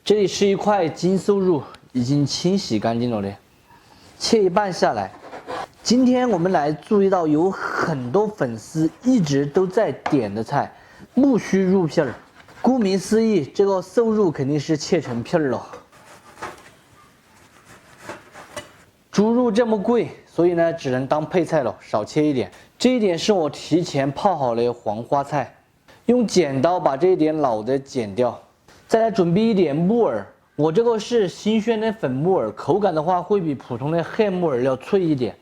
这里是一块金馊肉，已经清洗干净了的，切一半下来。今天我们来注意到有很多粉丝一直都在点的菜——木须肉片儿。顾名思义，这个瘦肉肯定是切成片儿了。猪肉这么贵，所以呢只能当配菜了，少切一点。这一点是我提前泡好的黄花菜，用剪刀把这一点老的剪掉。再来准备一点木耳，我这个是新鲜的粉木耳，口感的话会比普通的黑木耳要脆一点，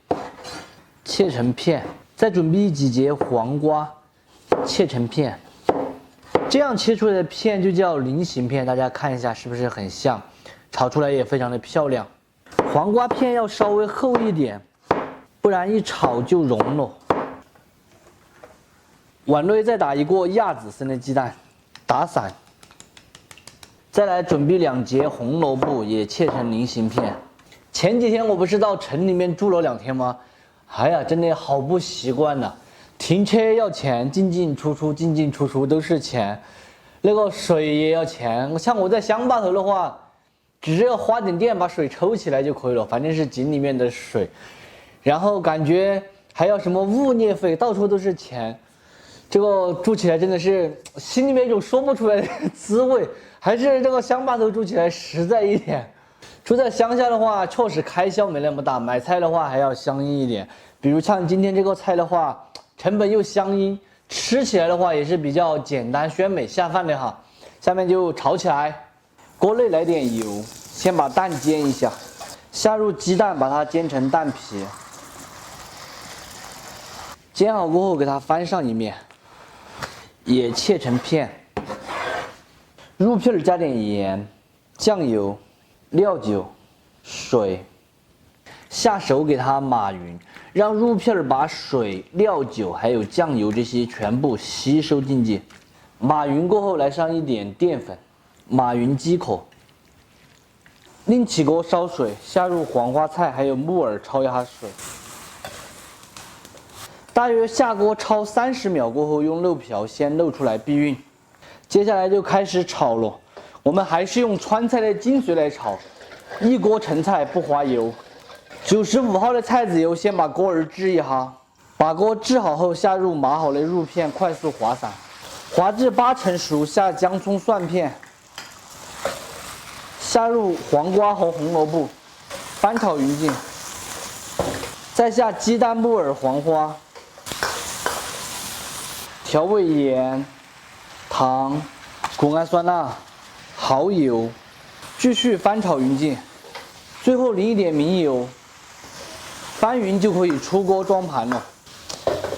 切成片。再准备几节黄瓜，切成片。这样切出来的片就叫菱形片，大家看一下是不是很像？炒出来也非常的漂亮。黄瓜片要稍微厚一点，不然一炒就融了。碗内再打一个亚紫色的鸡蛋，打散。再来准备2节红萝卜，也切成菱形片。前几天我不是到城里面住了2天吗？哎呀，真的好不习惯呐！停车要钱，进进出出，进进出出都是钱。那个水也要钱。像我在乡坝头的话，只要花点电把水抽起来就可以了，反正是井里面的水。然后感觉还要什么物业费，到处都是钱。这个住起来真的是心里面有一种说不出来的滋味，还是这个乡坝头住起来实在一点。住在乡下的话，确实开销没那么大，买菜的话还要相应一点。比如像今天这个菜的话，成本又相应，吃起来的话也是比较简单、鲜美、下饭的哈。下面就炒起来，锅内来点油，先把蛋煎一下，下入鸡蛋，把它煎成蛋皮。煎好过后，给它翻上一面，也切成片。肉片加点盐、酱油、料酒、水，下手给它码匀，让肉片把水、料酒还有酱油这些全部吸收进去。码匀过后，来上一点淀粉，码匀即可。另起锅烧水，下入黄花菜还有木耳，焯一下水。大约下锅焯30秒过后，用漏瓢先漏出来避孕。接下来就开始炒了，我们还是用川菜的精髓来炒，一锅陈菜不花油。95号的菜籽油，先把锅儿炙一下，把锅炙好后，下入码好的肉片，快速滑散，滑至8成熟，下姜葱蒜片，下入黄瓜和红萝卜，翻炒匀净，再下鸡蛋、木耳、黄花，调味盐、糖、谷氨酸钠、蚝油，继续翻炒匀净，最后淋一点明油。翻匀就可以出锅装盘了，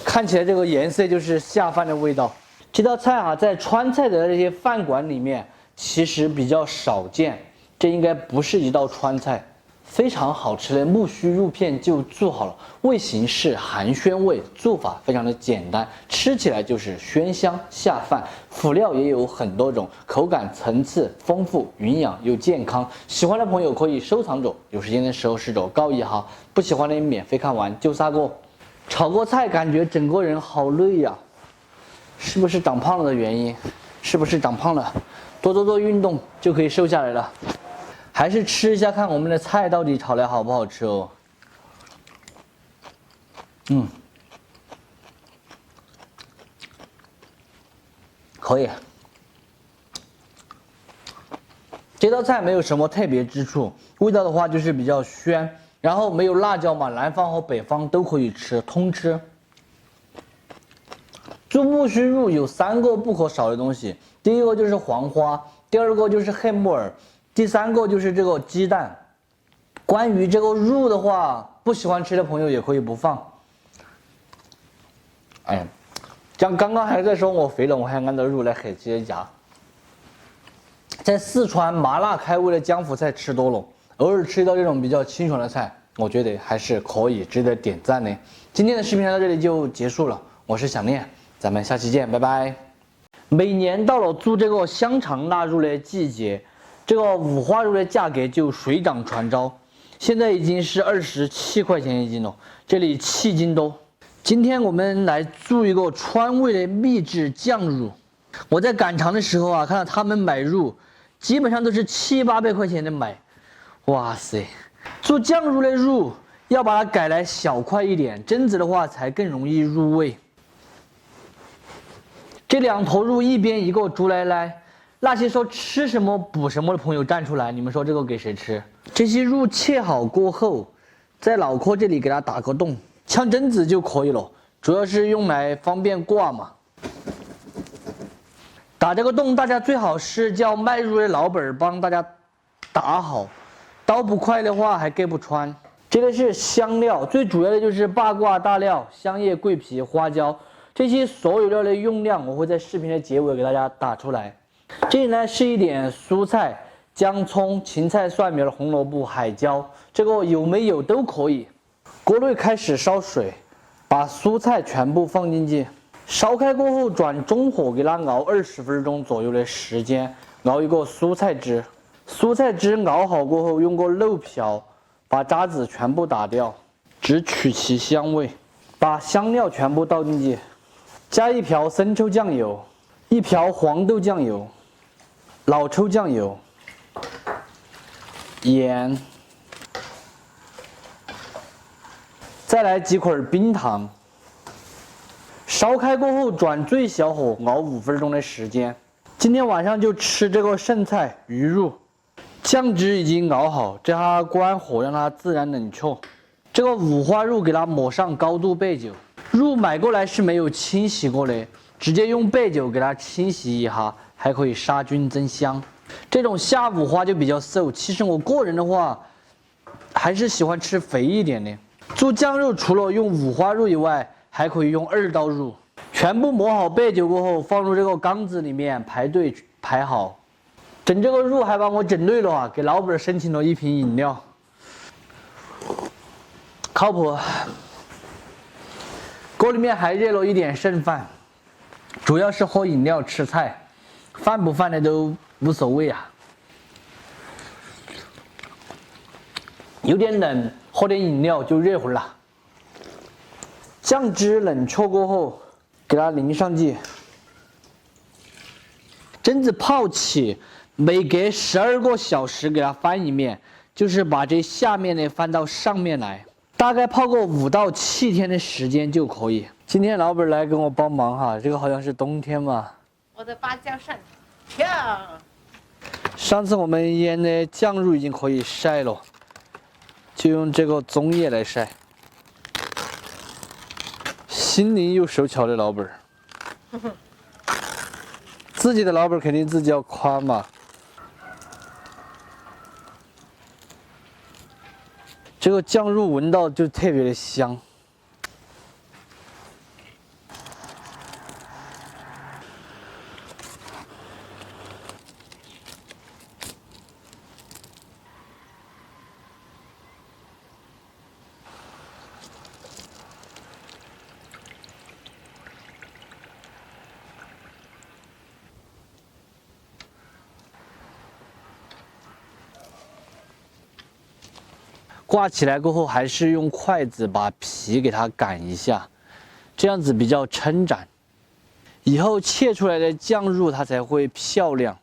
看起来这个颜色就是下饭的味道。这道菜啊，在川菜的这些饭馆里面其实比较少见，这应该不是一道川菜。非常好吃的木须肉片就做好了，味型是含鲜味，做法非常的简单，吃起来就是鲜香下饭。辅料也有很多种，口感层次丰富，营养又健康。喜欢的朋友可以收藏着，有时间的时候试着搞一下，不喜欢的免费看完就撒个。炒个菜感觉整个人好累呀，是不是长胖了的原因？是不是长胖了？多做运动就可以瘦下来了。还是吃一下看我们的菜到底炒的好不好吃哦。可以。这道菜没有什么特别之处，味道的话就是比较鲜，然后没有辣椒嘛，南方和北方都可以吃，通吃。做木须肉有3个不可少的东西，第一个就是黄花，第2个就是黑木耳，第3个就是这个鸡蛋。关于这个肉的话，不喜欢吃的朋友也可以不放。哎呀，刚刚还在说我肥了，我还按照肉来狠起夹。在四川麻辣开胃的江湖菜吃多了，偶尔吃到这种比较清爽的菜，我觉得还是可以值得点赞的。今天的视频到这里就结束了，我是想念，咱们下期见，拜拜。每年到了做这个香肠腊肉的季节，这个五花肉的价格就水涨船高，现在已经是27块钱一斤了，这里7斤多。今天我们来做一个川味的秘制酱肉。我在赶场的时候啊，看到他们买肉，基本上都是7、800块钱的买。哇塞，做酱肉的肉要把它改来小块一点，这样子的话才更容易入味。这2头肉一边一个猪奶奶，那些说吃什么补什么的朋友站出来，你们说这个给谁吃？这些肉切好过后，在脑壳这里给它打个洞，像针子就可以了，主要是用来方便挂嘛。打这个洞，大家最好是叫卖肉的老板帮大家打好，刀不快的话还割不穿。这个是香料，最主要的就是八卦大料、香叶、桂皮、花椒。这些所有料的用量，我会在视频的结尾给大家打出来。这里呢是一点蔬菜，姜、葱、芹菜、蒜苗、红萝卜、海椒，这个有没有都可以。锅内开始烧水，把蔬菜全部放进去，烧开过后转中火给它熬20分钟左右的时间，熬一个蔬菜汁。蔬菜汁熬好过后，用个漏瓢把渣子全部打掉，只取其香味。把香料全部倒进去。加1瓢生抽酱油，1瓢黄豆酱油，老抽酱油，盐，再来几块冰糖。烧开过后转最小火熬5分钟的时间。今天晚上就吃这个剩菜鱼肉，酱汁已经熬好，这下关火让它自然冷却。这个五花肉给它抹上高度白酒。肉买过来是没有清洗过的，直接用白酒给它清洗一下，还可以杀菌增香。这种下五花就比较瘦，其实我个人的话，还是喜欢吃肥一点的。做酱肉除了用五花肉以外，还可以用2刀肉。全部抹好白酒过后，放入这个缸子里面排队排好。整这个肉还把我整累了啊，给老板申请了1瓶饮料，靠谱。锅里面还热了一点剩饭，主要是喝饮料吃菜，饭不饭的都无所谓啊。有点冷，喝点饮料就热乎了。酱汁冷却过后，给它淋上去，蒸子泡起，每隔12个小时给它翻一面，就是把这下面的翻到上面来。大概泡个5到7天的时间就可以。今天老板来跟我帮忙哈，这个好像是冬天嘛。我的芭蕉扇，跳。上次我们腌的酱肉已经可以晒了，就用这个棕叶来晒。心灵又手巧的老板，自己的老板肯定自己要夸嘛。这个酱肉闻到就特别的香。挂起来过后，还是用筷子把皮给它擀一下，这样子比较撑展，以后切出来的酱肉它才会漂亮。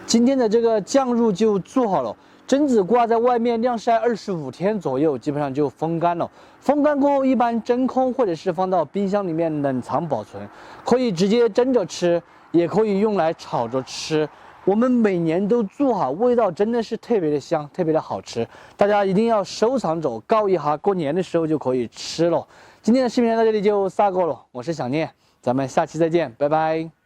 今天的这个酱肉就做好了，榛子挂在外面晾晒25天左右，基本上就风干了。风干过后，一般真空或者是放到冰箱里面冷藏保存，可以直接蒸着吃，也可以用来炒着吃。我们每年都做哈，味道真的是特别的香，特别的好吃。大家一定要收藏着，告一下，过年的时候就可以吃了。今天的视频到这里就撒过了，我是小念，咱们下期再见，拜拜。